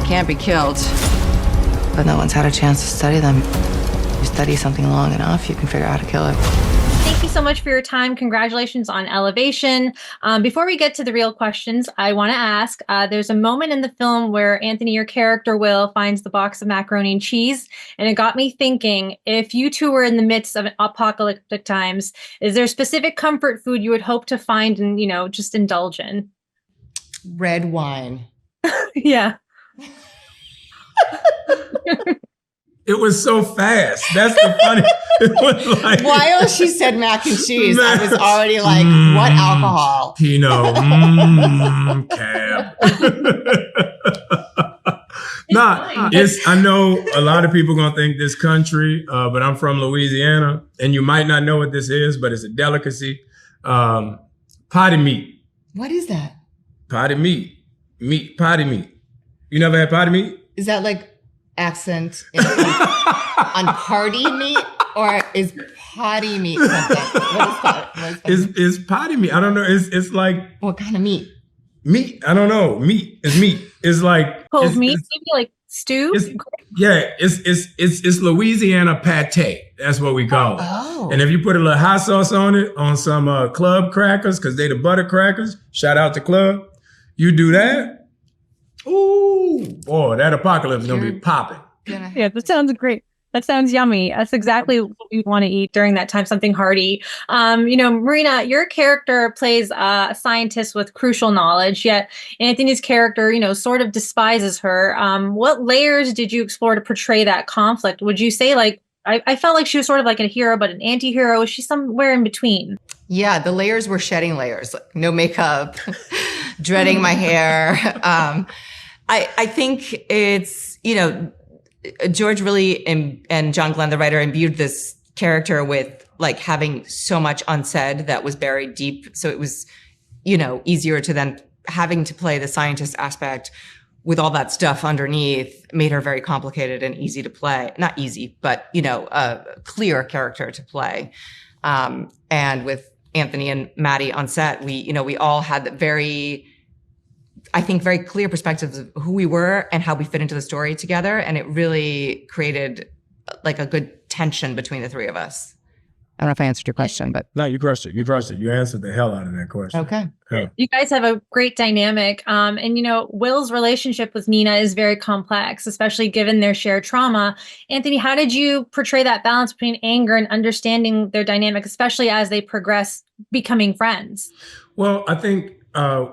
can't be killed. But no one's had a chance to study them. You study something long enough, you can figure out how to kill it. Thank you so much for your time. Congratulations on Elevation. Before we get to the real questions, I want to ask, there's a moment in the film where Anthony, your character, Will, finds the box of macaroni and cheese. And it got me thinking, if you two were in the midst of apocalyptic times, is there a specific comfort food you would hope to find and, just indulge in? Red wine. Yeah. It was so fast. That's the funny. It was like, while she said mac and cheese, I was already like, what alcohol? Pinot, cab. I know a lot of people gonna think this country, but I'm from Louisiana, and you might not know what this is, but it's a delicacy. Potty meat. What is that? Potty meat. Potty meat. You never had potty meat? Is that like accent on party meat, or is potty meat something? What is that? Is potty meat? I don't know. It's like, what kind of meat? Meat. I don't know. Meat is meat. It's like cold meat, maybe like stew. It's Louisiana pate. That's what we call it. Oh. And if you put a little hot sauce on it, on some club crackers, because they the butter crackers. Shout out to Club. You do that. Ooh, boy, that apocalypse is gonna be popping. Yeah, that sounds great. That sounds yummy. That's exactly what you want to eat during that time, something hearty. Morena, your character plays a scientist with crucial knowledge, yet Anthony's character, sort of despises her. What layers did you explore to portray that conflict? Would you say, I felt like she was sort of like a hero, but an anti-hero? Was she somewhere in between? Yeah, the layers were shedding layers. Like no makeup, dreading my hair. I think it's, George really and John Glenn, the writer, imbued this character with like having so much unsaid that was buried deep. So it was, easier to then having to play the scientist aspect with all that stuff underneath made her very complicated and easy to play. Not easy, but, a clear character to play. And with Anthony and Maddie on set, we all had that very clear perspectives of who we were and how we fit into the story together. And it really created like a good tension between the three of us. I don't know if I answered your question, but. No, you crushed it. You answered the hell out of that question. Okay. Yeah. You guys have a great dynamic. And Will's relationship with Nina is very complex, especially given their shared trauma. Anthony, how did you portray that balance between anger and understanding their dynamic, especially as they progress becoming friends? Well, I think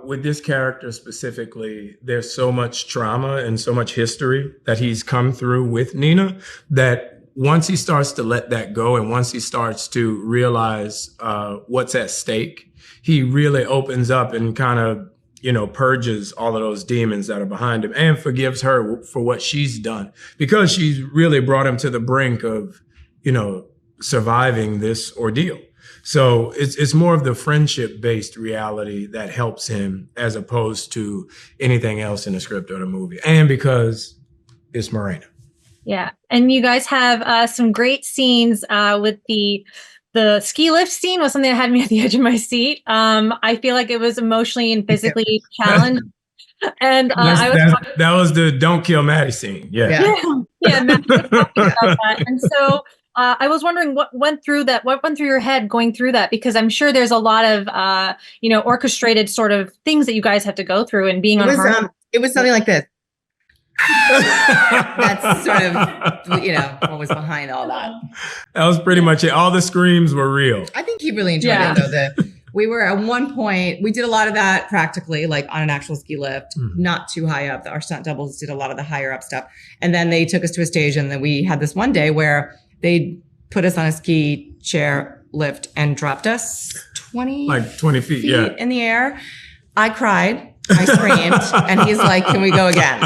with this character specifically, there's so much trauma and so much history that he's come through with Nina that once he starts to let that go and once he starts to realize what's at stake, he really opens up and kind of, purges all of those demons that are behind him and forgives her for what she's done because she's really brought him to the brink of, surviving this ordeal. So it's more of the friendship-based reality that helps him as opposed to anything else in the script or the movie. And because it's Morena. Yeah. And you guys have some great scenes with the ski lift scene was something that had me at the edge of my seat. I feel like it was emotionally and physically challenged. And that was the don't kill Maddie scene. Yeah. Maddie was talking about that. And so I was wondering what went through your head going through that, because I'm sure there's a lot of, orchestrated sort of things that you guys have to go through and being on hard. It was something like this. That's sort of, what was behind all that. That was pretty much it. All the screams were real. I think he really enjoyed it, though. We were at one point, we did a lot of that practically, like on an actual ski lift, not too high up. Our stunt doubles did a lot of the higher up stuff. And then they took us to a stage, and then we had this one day where they put us on a ski chair lift and dropped us 20 feet in the air. I cried. I screamed. And he's like, can we go again?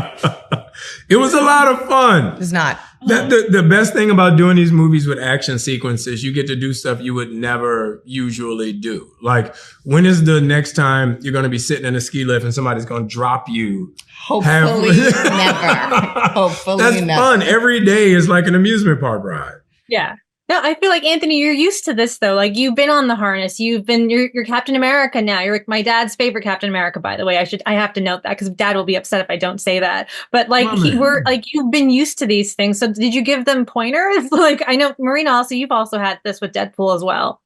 It was a lot of fun. It's not. The best thing about doing these movies with action sequences, you get to do stuff you would never usually do. Like, when is the next time you're going to be sitting in a ski lift and somebody's going to drop you? Hopefully never. Hopefully That's never. fun. Every day is like an amusement park ride. Yeah. No, I feel like Anthony, you're used to this though. Like you've been on the harness. You're Captain America now. You're like my dad's favorite Captain America, by the way. I have to note that because Dad will be upset if I don't say that. But like we're like you've been used to these things. So did you give them pointers? Like I know Morena also, you've also had this with Deadpool as well.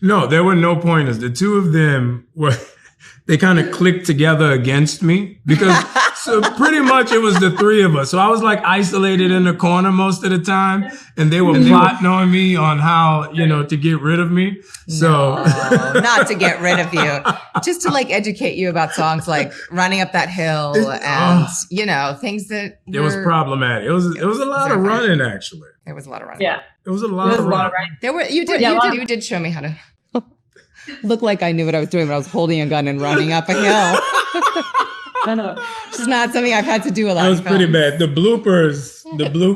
No, there were no pointers. The two of them they kind of clicked together against me because so pretty much it was the three of us. So I was like isolated in the corner most of the time, and they were plotting on me on how, to get rid of me. So no, not to get rid of you, just to like educate you about songs like Running Up That Hill and, things that it was problematic. It was a lot of running, actually. There was a lot of running. Yeah. It was a lot of running. You did show me how to look like I knew what I was doing, but I was holding a gun and running up a hill. It's not something I've had to do a lot. That was pretty bad. The bloopers,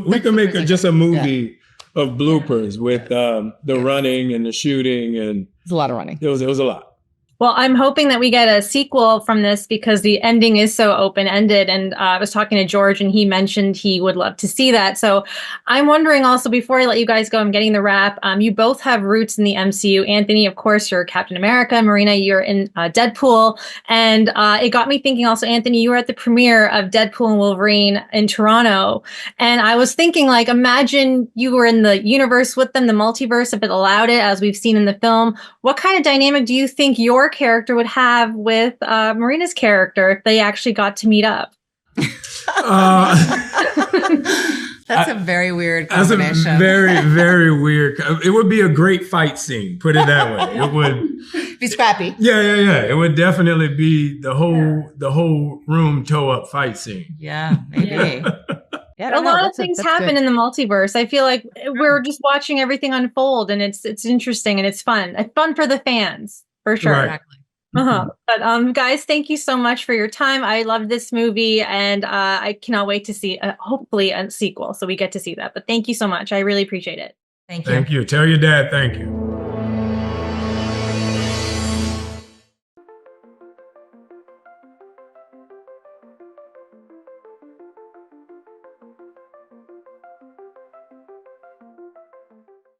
we can make just a movie of bloopers with the running and the shooting, and it's a lot of running. It was a lot. Well, I'm hoping that we get a sequel from this because the ending is so open-ended. And I was talking to George and he mentioned he would love to see that. So I'm wondering also, before I let you guys go, I'm getting the wrap. You both have roots in the MCU. Anthony, of course, you're Captain America. Morena, you're in Deadpool. And it got me thinking also, Anthony, you were at the premiere of Deadpool and Wolverine in Toronto. And I was thinking, like, imagine you were in the universe with them, the multiverse, if it allowed it, as we've seen in the film. What kind of dynamic do you think your character would have with Morena's character if they actually got to meet up? That's a very weird combination. That's a very, very weird. It would be a great fight scene. Put it that way. It would be scrappy. Yeah. It would definitely be the whole room toe up fight scene. Yeah, maybe. Yeah, a lot of things happen in the multiverse. I feel like we're just watching everything unfold, and it's interesting and it's fun. It's fun for the fans, for sure. Right. Exactly. But guys, thank you so much for your time. I love this movie, and I cannot wait to see hopefully a sequel, so we get to see that. But thank you so much. I really appreciate it. Thank you. Thank you. Tell your dad thank you.